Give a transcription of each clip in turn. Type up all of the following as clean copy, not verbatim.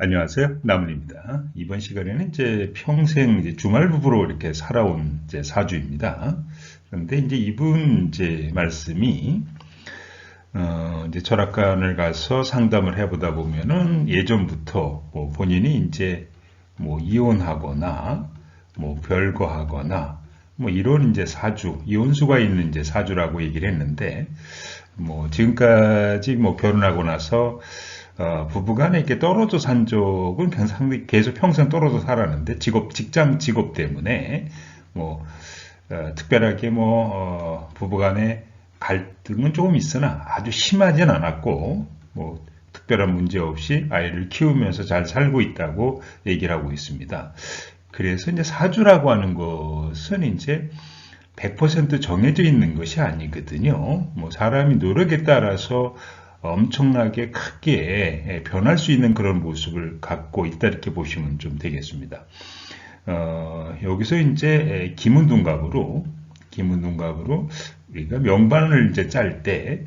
안녕하세요. 나문입니다. 이번 시간에는 이제 평생 이제 주말 부부로 이렇게 살아온 이제 사주입니다. 그런데 이제 이분 이제 말씀이 이제 철학관을 가서 상담을 해보다 보면은 예전부터 뭐 본인이 이제 뭐 이혼하거나 뭐 별거하거나 뭐 이런 이제 사주, 이혼수가 있는 이제 사주라고 얘기를 했는데 뭐 지금까지 뭐 결혼하고 나서 부부간에 이렇게 떨어져 산 적은 상당히 계속 평생 떨어져 살았는데 직장 직업 때문에 뭐 특별하게 뭐 부부간에 갈등은 조금 있으나 아주 심하진 않았고 뭐 특별한 문제 없이 아이를 키우면서 잘 살고 있다고 얘기를 하고 있습니다. 그래서 이제 사주라고 하는 것은 이제 100% 정해져 있는 것이 아니거든요. 뭐 사람이 노력에 따라서 엄청나게 크게 변할 수 있는 그런 모습을 갖고 있다 이렇게 보시면 좀 되겠습니다. 여기서 이제 기문둔갑으로 우리가 명반을 이제 짤 때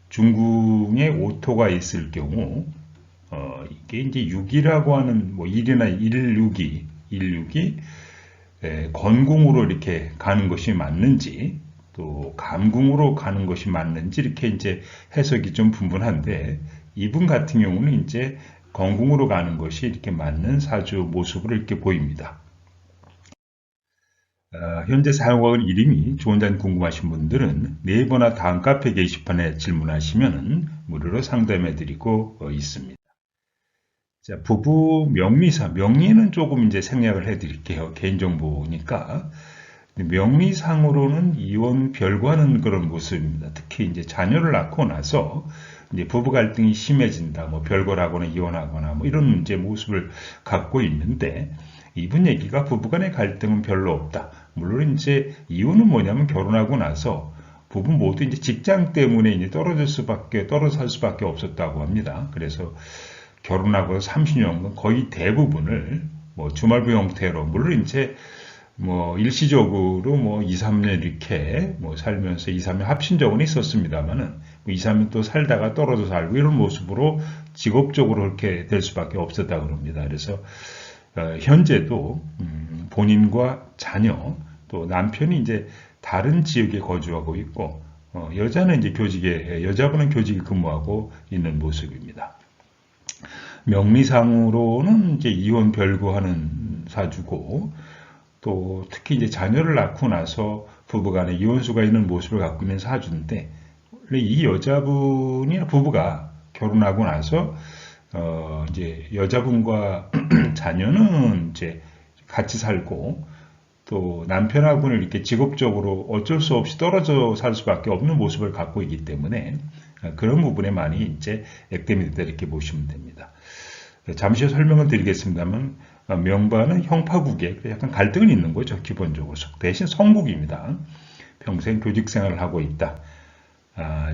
중궁에 오토가 있을 경우 이게 이제 6이라고 하는 뭐 1이나 162 건궁으로 이렇게 가는 것이 맞는지 또 감궁으로 가는 것이 맞는지 이렇게 이제 해석이 좀 분분한데 이분 같은 경우는 이제 건궁으로 가는 것이 이렇게 맞는 사주 모습으로 이렇게 보입니다. 현재 사용하고 있는 이름이 좋은지 궁금하신 분들은 네이버나 다음 카페 게시판에 질문하시면 무료로 상담해드리고 있습니다. 자, 부부 명리는 조금 이제 생략을 해드릴게요. 개인정보니까. 명리상으로는 이혼 별거하는 그런 모습입니다. 특히 이제 자녀를 낳고 나서 이제 부부 갈등이 심해진다, 뭐 별거라거나 이혼하거나 뭐 이런 이제 모습을 갖고 있는데 이분 얘기가 부부간의 갈등은 별로 없다. 물론 이제 이유는 뭐냐면 결혼하고 나서 부부 모두 이제 직장 때문에 이제 떨어져 살 수밖에 없었다고 합니다. 그래서 결혼하고 30년간 거의 대부분을 뭐 주말부 형태로 물론 이제 뭐 일시적으로 뭐 2, 3년 이렇게 뭐 살면서 2, 3년 합친 적은 있었습니다만은 뭐 2, 3년 또 살다가 떨어져 살고 이런 모습으로 직업적으로 그렇게 될 수밖에 없었다 그럽니다. 그래서 현재도 본인과 자녀 또 남편이 이제 다른 지역에 거주하고 있고 여자는 이제 여자분은 교직에 근무하고 있는 모습입니다. 명리상으로는 이제 이혼 별거하는 사주고 또 특히 이제 자녀를 낳고 나서 부부간에 이혼수가 있는 모습을 갖고 있는 사주인데 이 여자분이 부부가 결혼하고 나서 이제 여자분과 자녀는 이제 같이 살고 또 남편하고는 이렇게 직업적으로 어쩔 수 없이 떨어져 살 수밖에 없는 모습을 갖고 있기 때문에 그런 부분에 많이 이제 액땜이 됐다 이렇게 보시면 됩니다. 잠시 설명을 드리겠습니다만 명반은 형파국에 약간 갈등은 있는 거죠. 기본적으로 대신 성국입니다. 평생 교직 생활을 하고 있다.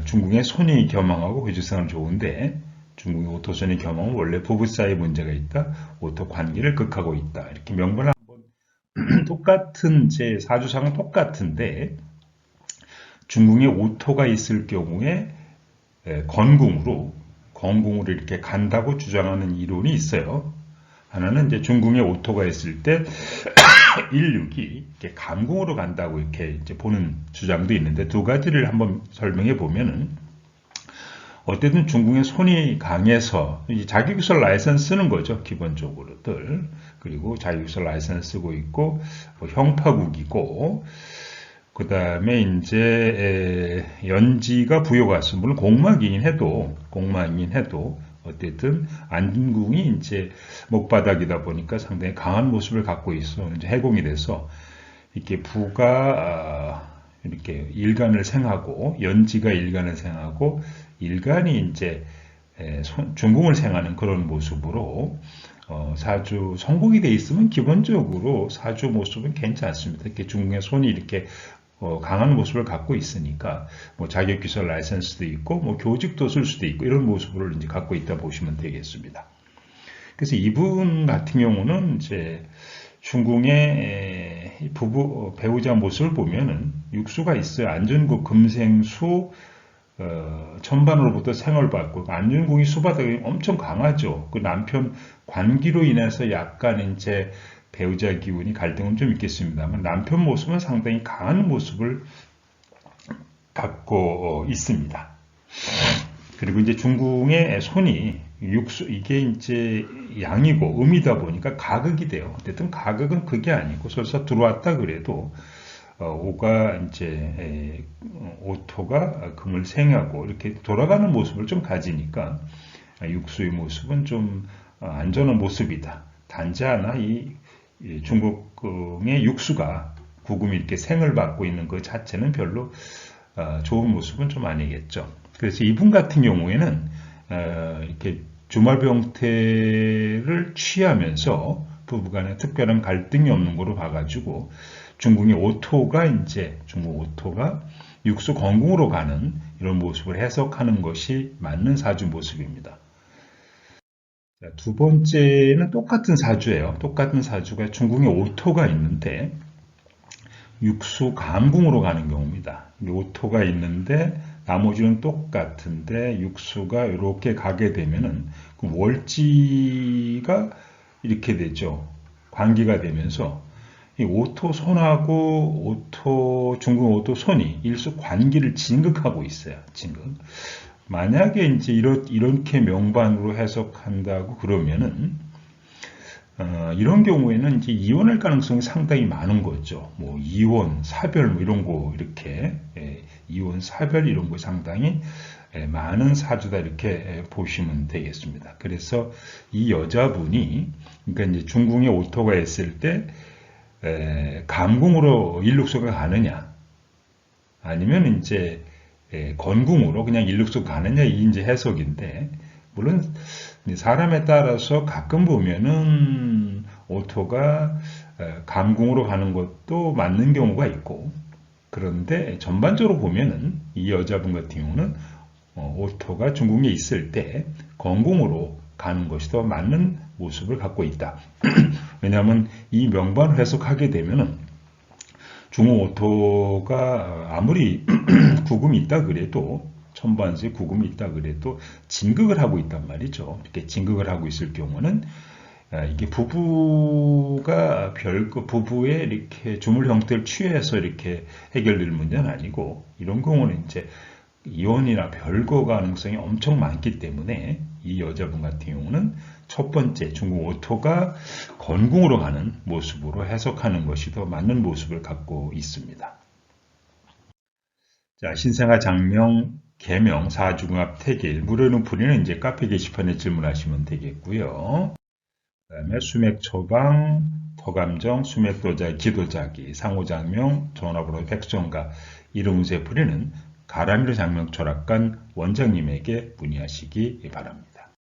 중궁의 손이 겸황하고 교직 생활은 좋은데 중궁의 오토손이 겸황은 원래 부부 사이 문제가 있다. 오토 관계를 극하고 있다. 이렇게 명반을 한번 똑같은 제 사주상은 똑같은데 중궁에 오토가 있을 경우에 건궁으로 이렇게 간다고 주장하는 이론이 있어요. 하나는 이제 중궁에 오토가 있을 때 1,6이 이렇게 감궁으로 간다고 이렇게 이제 보는 주장도 있는데 두 가지를 한번 설명해 보면은 어쨌든 중궁의 손이 강해서 자기기술 라이선스 쓰는 거죠. 기본적으로들. 그리고 자기기술 라이선스 쓰고 있고 형파국이고 그 다음에 이제 연지가 부여가서 물론 공마이긴 해도 어쨌든 안궁이 이제 목바닥이다 보니까 상당히 강한 모습을 갖고 있어 이제 해공이 돼서 이렇게 부가 이렇게 일간을 생하고 연지가 일간을 생하고 일간이 이제 중궁을 생하는 그런 모습으로 사주 성공이 돼 있으면 기본적으로 사주 모습은 괜찮습니다. 이렇게 중궁의 손이 이렇게 강한 모습을 갖고 있으니까 뭐 자격기술 라이선스도 있고 뭐 교직도 쓸 수도 있고 이런 모습을 이제 갖고 있다 보시면 되겠습니다. 그래서 이분 같은 경우는 이제 중궁의 부부 배우자 모습을 보면은 육수가 있어요. 안전국 금생수 천반으로부터 생을 받고 안중궁이 수바닥이 엄청 강하죠. 그 남편 관기로 인해서 약간 이제 배우자 기운이 갈등은 좀 있겠습니다만 남편 모습은 상당히 강한 모습을 갖고 있습니다. 그리고 이제 중궁의 손이 이게 이제 양이고 음이다 보니까 가극이 돼요. 어쨌든 가극은 그게 아니고 설사 들어왔다 그래도 오가 이제 오토가 금을 생하고 이렇게 돌아가는 모습을 좀 가지니까 육수의 모습은 좀 안전한 모습이다. 단지 하나 이 중국의 육수가 구금이 이렇게 생을 받고 있는 그 자체는 별로 좋은 모습은 좀 아니겠죠. 그래서 이분 같은 경우에는 이렇게 주말병태를 취하면서 부부간에 특별한 갈등이 없는 거로 봐가지고 중궁의 오토가 중국 오토가 육수 건궁으로 가는 이런 모습을 해석하는 것이 맞는 사주 모습입니다. 자, 두 번째는 똑같은 사주예요. 똑같은 사주가 중궁의 오토가 있는데 육수 감궁으로 가는 경우입니다. 오토가 있는데 나머지는 똑같은데 육수가 이렇게 가게 되면은 그 월지가 이렇게 되죠. 관기가 되면서 이 오토 손하고 중궁 오토 손이 일수 관기를 진극하고 있어요. 진극. 만약에 이제 이렇게 명반으로 해석한다고 그러면은 이런 경우에는 이제 이혼할 가능성이 상당히 많은 거죠. 뭐 이혼, 사별 뭐 이런 거 이렇게 이혼, 사별 이런 거 상당히 많은 사주다 이렇게 보시면 되겠습니다. 그래서 이 여자분이 그러니까 이제 중궁에 오토가 있을 때 감궁으로 일룩수가 가느냐 아니면 이제 건궁으로 그냥 일룩수 가느냐 이 이제 해석인데 물론 사람에 따라서 가끔 보면은 오토가 감궁으로 가는 것도 맞는 경우가 있고 그런데 전반적으로 보면은 이 여자분 같은 경우는 오토가 중궁에 있을 때 건궁으로 가는 것이 더 맞는 모습을 갖고 있다. 왜냐하면 이 명반을 해석하게 되면은 중궁 오토가 아무리 구금이 있다 그래도 천반세 구금이 있다 그래도 진극을 하고 있단 말이죠. 이렇게 진극을 하고 있을 경우는 이게 부부가 부부의 이렇게 주물 형태를 취해서 이렇게 해결될 문제는 아니고 이런 경우는 이제 이혼이나 별거 가능성이 엄청 많기 때문에 이 여자분 같은 경우는 첫 번째 중궁 오토가 건궁으로 가는 모습으로 해석하는 것이 더 맞는 모습을 갖고 있습니다. 자, 신생아 장명 개명 사주궁합 태길 무료는 풀이는 이제 카페 게시판에 질문하시면 되겠고요. 그다음에 수맥 처방 터감정 수맥도자 기도자기 상호장명 전화번호 백정가 이름운세 풀이는 가라미르 장명 철학관 원장님에게 문의하시기 바랍니다.